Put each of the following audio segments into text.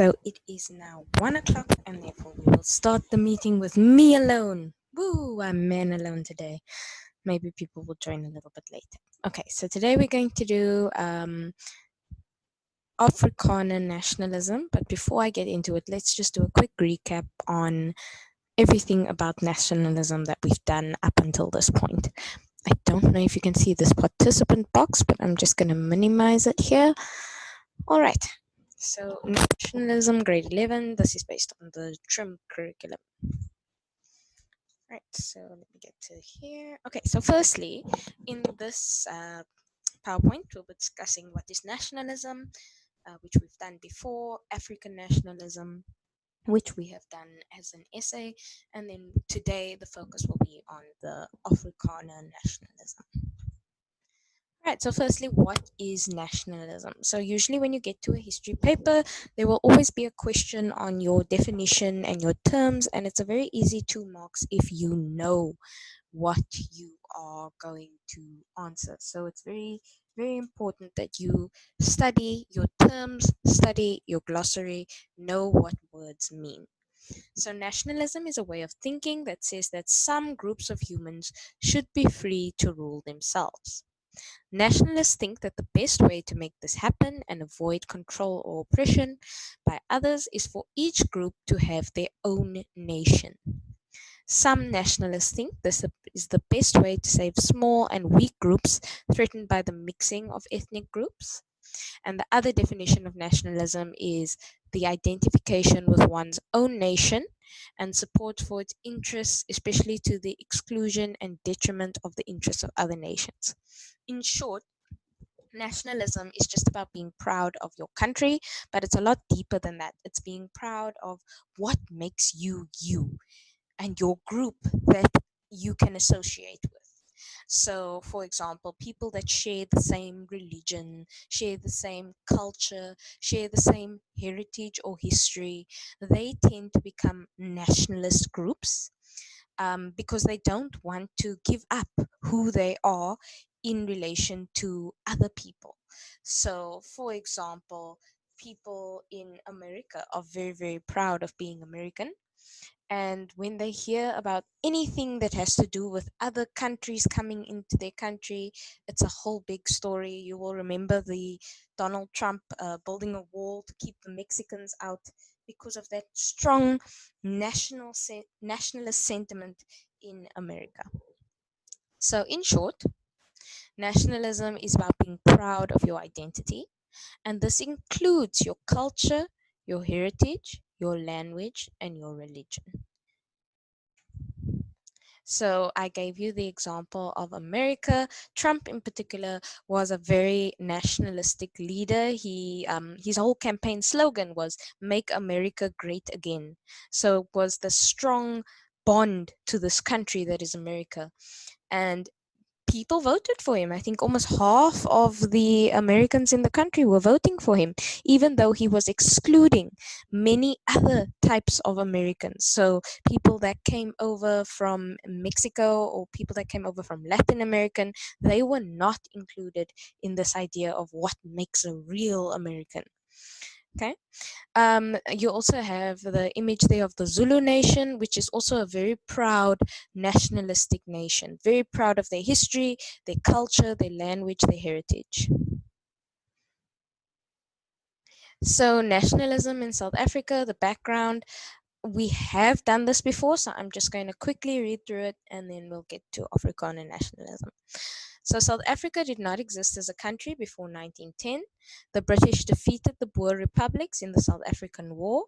So it is now 1 o'clock, and therefore we will start the meeting with me alone. Woo, I'm man alone today. Maybe people will join a little bit later. Okay, so today we're going to do Africana nationalism. But before I get into it, let's just do a quick recap on everything about nationalism that we've done up until this point. I don't know if you can see this participant box, but I'm just going to minimize it here. All right. So nationalism, grade 11. This is based on the trim curriculum. Right. So let me get to here. Okay. So firstly, in this PowerPoint, we'll be discussing what is nationalism, which we've done before, African nationalism, which we have done as an essay, and then today the focus will be on the Africana nationalism. Right, so firstly, what is nationalism? So usually when you get to a history paper, there will always be a question on your definition and your terms, and it's a very easy 2 marks if you know what you are going to answer. So it's very, very important that you study your terms, study your glossary, know what words mean. So nationalism is a way of thinking that says that some groups of humans should be free to rule themselves. Nationalists think that the best way to make this happen and avoid control or oppression by others is for each group to have their own nation. Some nationalists think this is the best way to save small and weak groups threatened by the mixing of ethnic groups. And the other definition of nationalism is the identification with one's own nation and support for its interests, especially to the exclusion and detriment of the interests of other nations. In short, nationalism is just about being proud of your country, but it's a lot deeper than that. It's being proud of what makes you you and your group that you can associate with. So, for example, people that share the same religion, share the same culture, share the same heritage or history, they tend to become nationalist groups because they don't want to give up who they are in relation to other people. So, for example, people in America are very, very proud of being American. And when they hear about anything that has to do with other countries coming into their country, it's a whole big story. You will remember the Donald Trump building a wall to keep the Mexicans out because of that strong nationalist sentiment in America. So, in short, nationalism is about being proud of your identity, and this includes your culture, your heritage, your language, and your religion. So I gave you the example of America. Trump, in particular, was a very nationalistic leader. His whole campaign slogan was "Make America Great Again." So it was the strong bond to this country that is America, and people voted for him. I think almost half of the Americans in the country were voting for him, even though he was excluding many other types of Americans. So people that came over from Mexico or people that came over from Latin American, they were not included in this idea of what makes a real American. Okay. You also have the image there of the Zulu nation, which is also a very proud nationalistic nation, very proud of their history, their culture, their language, their heritage. So nationalism in South Africa, the background, we have done this before, so I'm just going to quickly read through it and then we'll get to Afrikaner nationalism. So South Africa did not exist as a country before 1910. The British defeated the Boer republics in the South African War.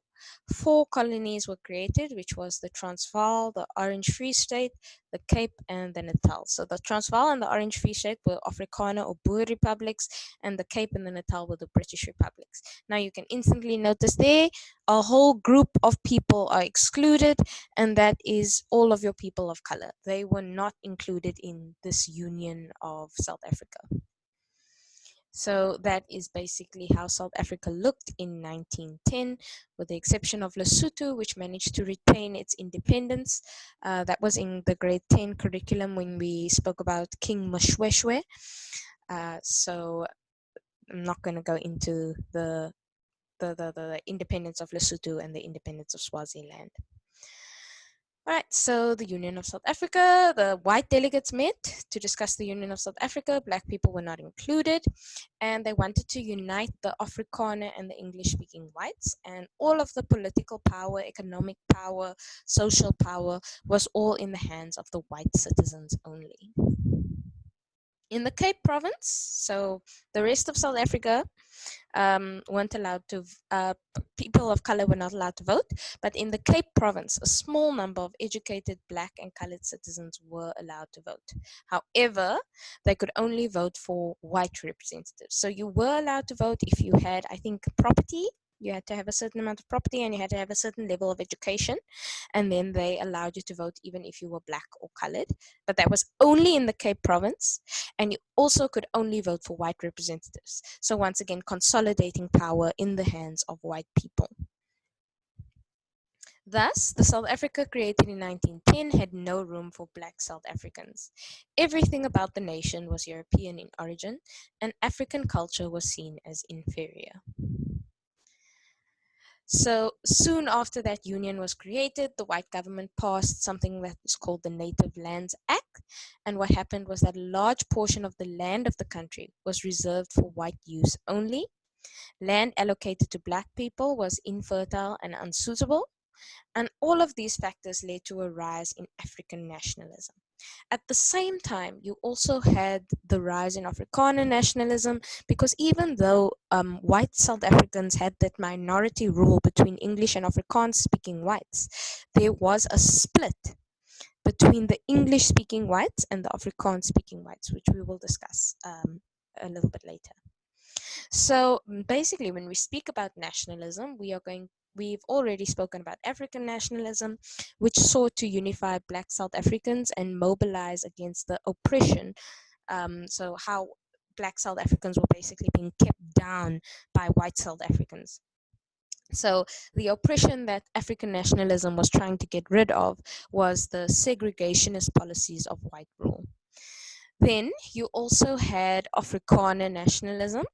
4 colonies were created, which was the Transvaal, the Orange Free State, the Cape, and the Natal. So the Transvaal and the Orange Free State were Afrikaner or Boer republics, and the Cape and the Natal were the British republics. Now you can instantly notice there, a whole group of people are excluded, and that is all of your people of color. They were not included in this union of South Africa. So that is basically how South Africa looked in 1910, with the exception of Lesotho, which managed to retain its independence. That was in the grade 10 curriculum when we spoke about King Moshoeshoe. So I'm not going to go into the the independence of Lesotho and the independence of Swaziland. All right, so the Union of South Africa, the white delegates met to discuss the Union of South Africa. Black people were not included, and they wanted to unite the Afrikaner and the English-speaking whites, and all of the political power, economic power, social power was all in the hands of the white citizens only. In the Cape Province, so the rest of South Africa, weren't allowed to, people of color were not allowed to vote, but in the Cape Province, a small number of educated black and colored citizens were allowed to vote. However, they could only vote for white representatives. So you were allowed to vote if you had, I think, property. You had to have a certain amount of property and you had to have a certain level of education. And then they allowed you to vote even if you were black or colored. But that was only in the Cape Province. And you also could only vote for white representatives. So once again, consolidating power in the hands of white people. Thus, the South Africa created in 1910 had no room for black South Africans. Everything about the nation was European in origin, and African culture was seen as inferior. So soon after that union was created, the white government passed something that is called the Native Lands Act. And what happened was that a large portion of the land of the country was reserved for white use only. Land allocated to black people was infertile and unsuitable. And all of these factors led to a rise in African nationalism. At the same time, you also had the rise in Africana nationalism, because even though white South Africans had that minority rule between English and Afrikaans speaking whites, there was a split between the English speaking whites and the Afrikaans speaking whites, which we will discuss a little bit later. So basically, when we speak about nationalism, we've already spoken about African nationalism, which sought to unify black South Africans and mobilize against the oppression. So how black South Africans were basically being kept down by white South Africans. So the oppression that African nationalism was trying to get rid of was the segregationist policies of white rule. Then you also had Afrikaner nationalism,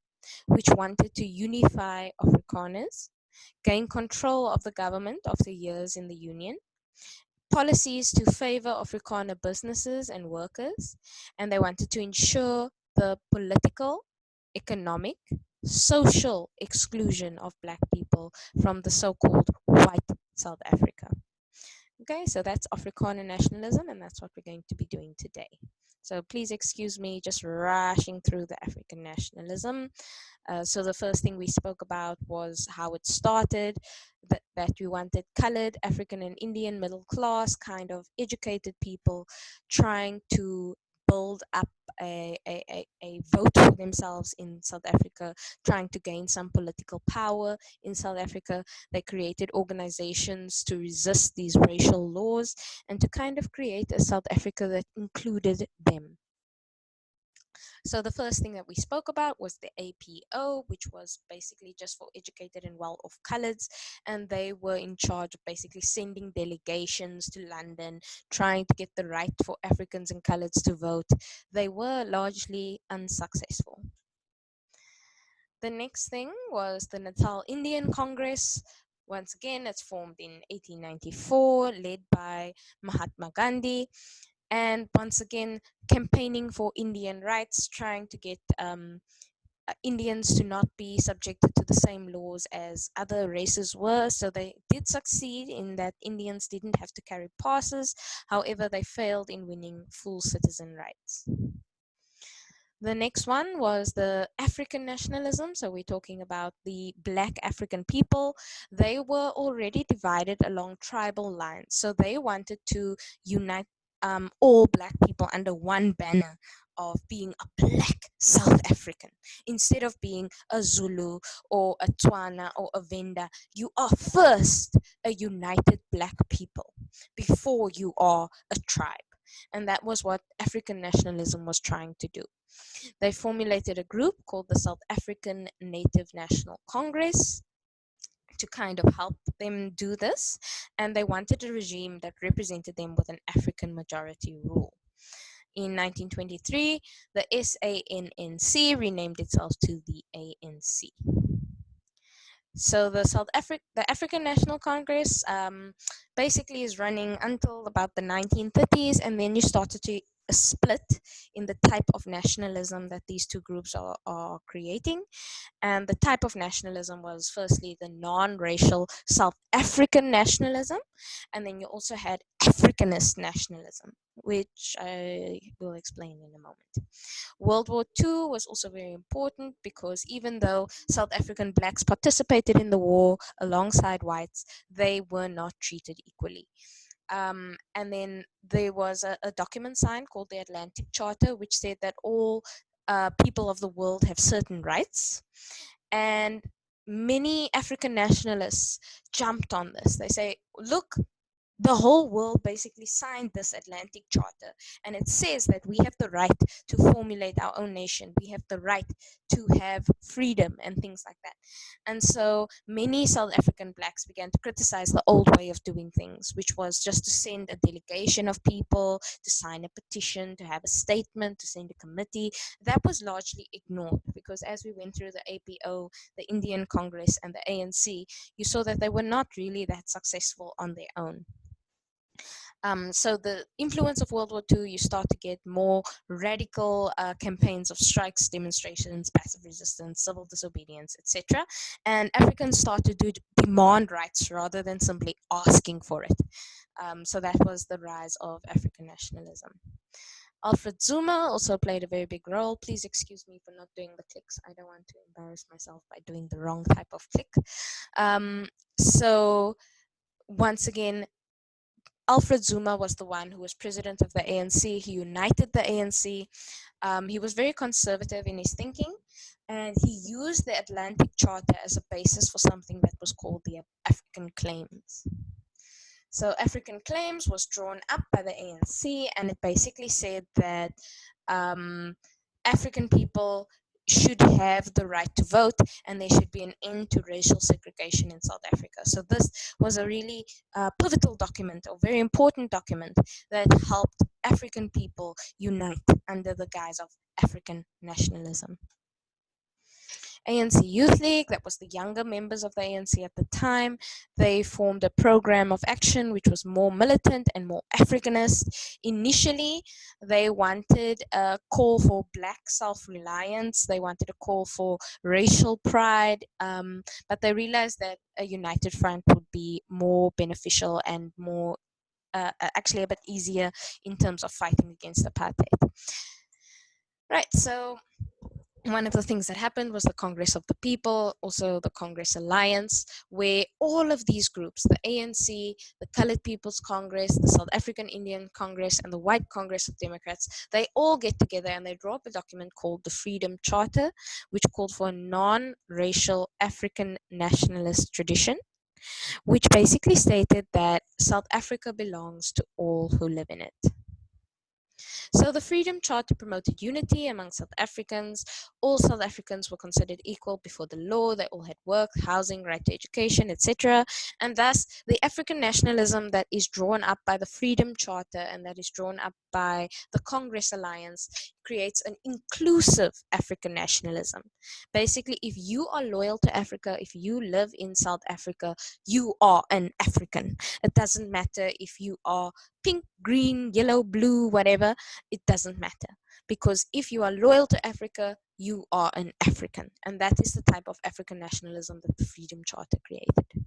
which wanted to unify Afrikaners, gain control of the government after years in the Union, policies to favor Afrikaner businesses and workers, and they wanted to ensure the political, economic, social exclusion of black people from the so-called white South Africa. Okay, so that's Afrikaner nationalism, and that's what we're going to be doing today. So please excuse me just rushing through the African nationalism. So the first thing we spoke about was how it started, that we wanted colored, African and Indian middle class kind of educated people trying to build up a vote for themselves in South Africa, trying to gain some political power in South Africa. They created organizations to resist these racial laws and to kind of create a South Africa that included them. So the first thing that we spoke about was the APO, which was basically just for educated and well-off coloreds, and they were in charge of basically sending delegations to London, trying to get the right for Africans and coloreds to vote. They were largely unsuccessful. The next thing was the Natal Indian Congress. Once again, it's formed in 1894, led by Mahatma Gandhi. And once again, campaigning for Indian rights, trying to get Indians to not be subjected to the same laws as other races were. So they did succeed in that Indians didn't have to carry passes. However, they failed in winning full citizen rights. The next one was the African nationalism. So we're talking about the black African people. They were already divided along tribal lines. So they wanted to unite all black people under one banner of being a black South African. Instead of being a Zulu or a Tswana or a Venda, you are first a united black people before you are a tribe. And that was what African nationalism was trying to do. They formulated a group called the South African Native National Congress to kind of help them do this, and they wanted a regime that represented them with an African majority rule. In 1923, the SANNC renamed itself to the ANC. So the African National Congress basically is running until about the 1930s, and then you started to split in the type of nationalism that these two groups are creating. And the type of nationalism was firstly the non-racial South African nationalism, and then you also had Africanist nationalism, which I will explain in a moment. World War II was also very important because even though South African blacks participated in the war alongside whites, they were not treated equally. And then there was a document signed called the Atlantic Charter, which said that all people of the world have certain rights. And many African nationalists jumped on this. They say, look, the whole world basically signed this Atlantic Charter, and it says that we have the right to formulate our own nation. We have the right to have freedom and things like that. And so many South African blacks began to criticize the old way of doing things, which was just to send a delegation of people, to sign a petition, to have a statement, to send a committee. That was largely ignored because as we went through the APO, the Indian Congress, and the ANC, you saw that they were not really that successful on their own. So the influence of World War II, you start to get more radical campaigns of strikes, demonstrations, passive resistance, civil disobedience, etc. And Africans started to demand rights rather than simply asking for it. So that was the rise of African nationalism. Alfred Zuma also played a very big role. Please excuse me for not doing the clicks. I don't want to embarrass myself by doing the wrong type of click. So once again, Alfred Zuma was the one who was president of the ANC. He united the ANC. He was very conservative in his thinking, and he used the Atlantic Charter as a basis for something that was called the African Claims. So African Claims was drawn up by the ANC, and it basically said that African people should have the right to vote, and there should be an end to racial segregation in South Africa. So this was a really pivotal document, a very important document that helped African people unite under the guise of African nationalism. ANC Youth League, that was the younger members of the ANC at the time. They formed a program of action which was more militant and more Africanist. Initially, they wanted a call for black self-reliance. They wanted a call for racial pride, but they realized that a united front would be more beneficial and more actually a bit easier in terms of fighting against apartheid. Right, so one of the things that happened was the Congress of the People, also the Congress Alliance, where all of these groups, the ANC, the Colored People's Congress, the South African Indian Congress, and the White Congress of Democrats, they all get together and they draw up a document called the Freedom Charter, which called for a non-racial African nationalist tradition, which basically stated that South Africa belongs to all who live in it. So the Freedom Charter promoted unity among South Africans. All South Africans were considered equal before the law. They all had work, housing, right to education, etc. And thus, the African nationalism that is drawn up by the Freedom Charter and that is drawn up by the Congress Alliance creates an inclusive African nationalism. Basically, if you are loyal to Africa, if you live in South Africa, you are an African. It doesn't matter if you are pink, green, yellow, blue, whatever, it doesn't matter. Because if you are loyal to Africa, you are an African. And that is the type of African nationalism that the Freedom Charter created.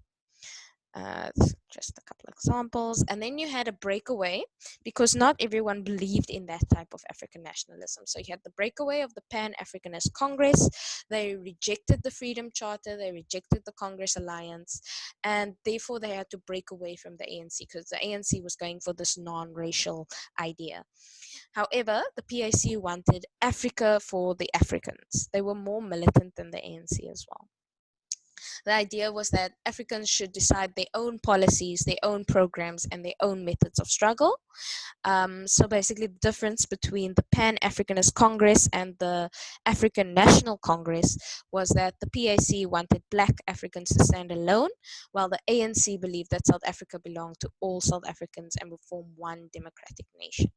Just a couple of examples. And then you had a breakaway because not everyone believed in that type of African nationalism. So you had the breakaway of the Pan-Africanist Congress. They rejected the Freedom Charter. They rejected the Congress Alliance. And therefore, they had to break away from the ANC because the ANC was going for this non-racial idea. However, the PAC wanted Africa for the Africans. They were more militant than the ANC as well. The idea was that Africans should decide their own policies, their own programs, and their own methods of struggle. So basically, the difference between the Pan-Africanist Congress and the African National Congress was that the PAC wanted Black Africans to stand alone, while the ANC believed that South Africa belonged to all South Africans and would form one democratic nation.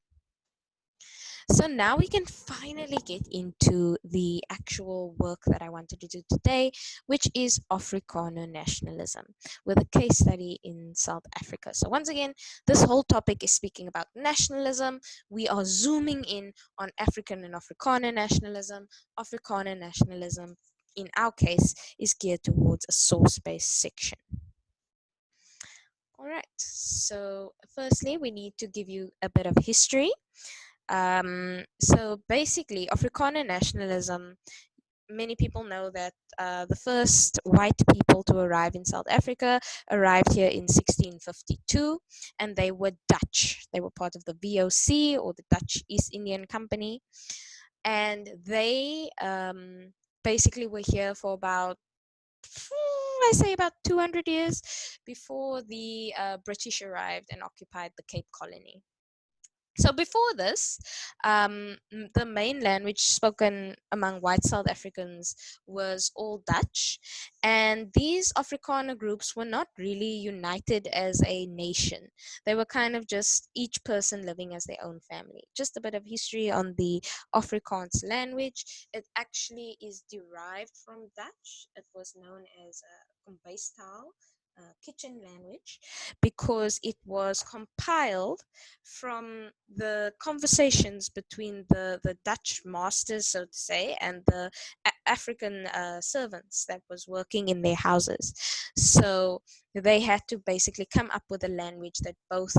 So now we can finally get into the actual work that I wanted to do today, which is Afrikaner nationalism, with a case study in South Africa. So once again, this whole topic is speaking about nationalism. We are zooming in on African and Afrikaner nationalism. Afrikaner nationalism, in our case, is geared towards a source-based section. All right, so firstly, we need to give you a bit of history. So basically, Afrikaner nationalism, many people know that the first white people to arrive in South Africa arrived here in 1652, and they were Dutch. They were part of the VOC, or the Dutch East Indian Company, and they basically were here for about, I say, about 200 years before the British arrived and occupied the Cape Colony. So before this, the main language spoken among white South Africans was all Dutch, and these Afrikaner groups were not really united as a nation. They were kind of just each person living as their own family. Just a bit of history on the Afrikaans language. It actually is derived from Dutch. It was known as Kombuistaal, kitchen language, because it was compiled from the conversations between the Dutch masters, so to say, and the African servants that was working in their houses. So they had to basically come up with a language that both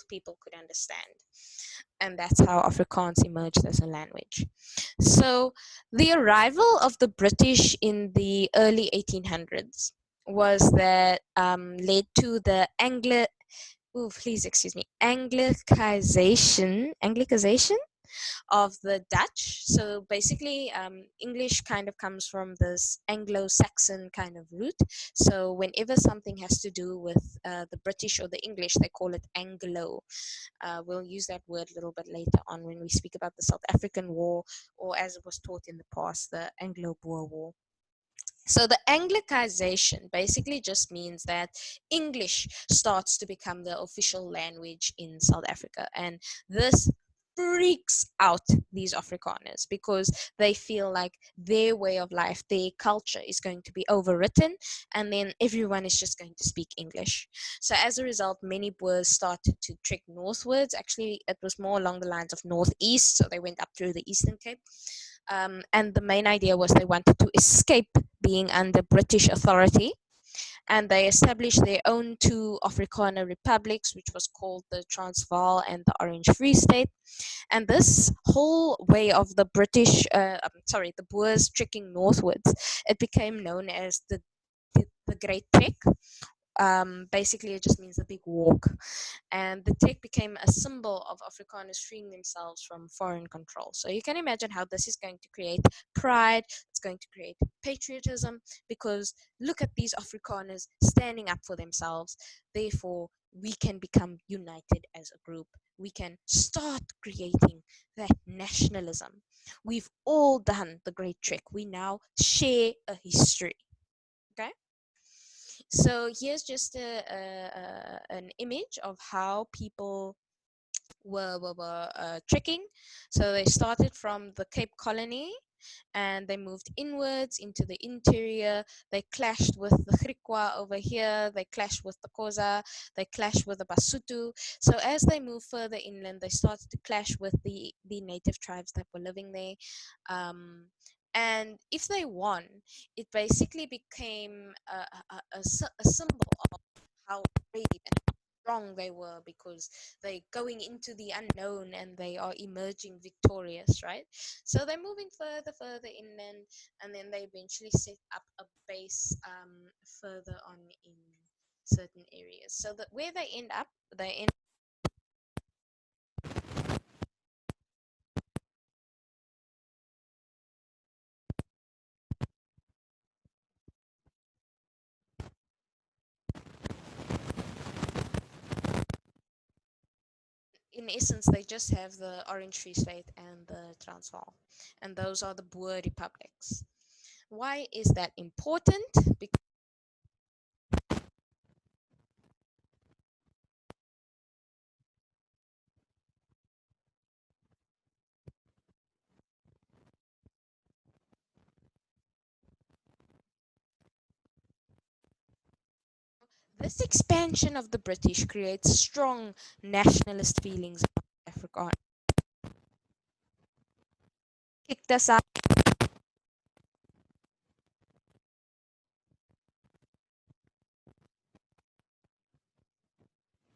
people could understand. And that's how Afrikaans emerged as a language. So the arrival of the British in the early 1800s was that led to the please excuse me, Anglicization of the Dutch. So basically, English kind of comes from this Anglo-Saxon kind of root. So whenever something has to do with the British or the English, they call it Anglo. We'll use that word a little bit later on when we speak about the South African War, or as it was taught in the past, the Anglo-Boer War. So the Anglicization basically just means that English starts to become the official language in South Africa. And this freaks out these Afrikaners because they feel like their way of life, their culture is going to be overwritten, and then everyone is just going to speak English. So as a result, many Boers started to trek northwards. Actually, it was more along the lines of northeast, so they went up through the Eastern Cape. And the main idea was they wanted to escape being under British authority, and they established their own two Afrikaner republics, which was called the Transvaal and the Orange Free State. And this whole way of the the Boers trekking northwards, it became known as the Great Trek. Basically, it just means the big walk. And the trek became a symbol of Afrikaners freeing themselves from foreign control. So you can imagine how this is going to create pride, it's going to create patriotism, because look at these Afrikaners standing up for themselves. Therefore, we can become united as a group. We can start creating that nationalism. We've all done the Great Trek. We now share a history. Okay? So here's just an image of how people were trekking. So they started from the Cape Colony and they moved inwards into the interior. They clashed with the Griqua over here. They clashed with the Koza. They clashed with the Basotho. So as they moved further inland, they started to clash with the native tribes that were living there. And if they won, it basically became a symbol of how brave and strong they were, because they're going into the unknown and they are emerging victorious, right? So they're moving further inland, and then they eventually set up a base further on in certain areas. So that where they end up, in essence, they just have the Orange Free State and the Transvaal, and those are the Boer republics. Why is that important? Because This expansion of the British creates strong nationalist feelings about Africa. Kicked us out.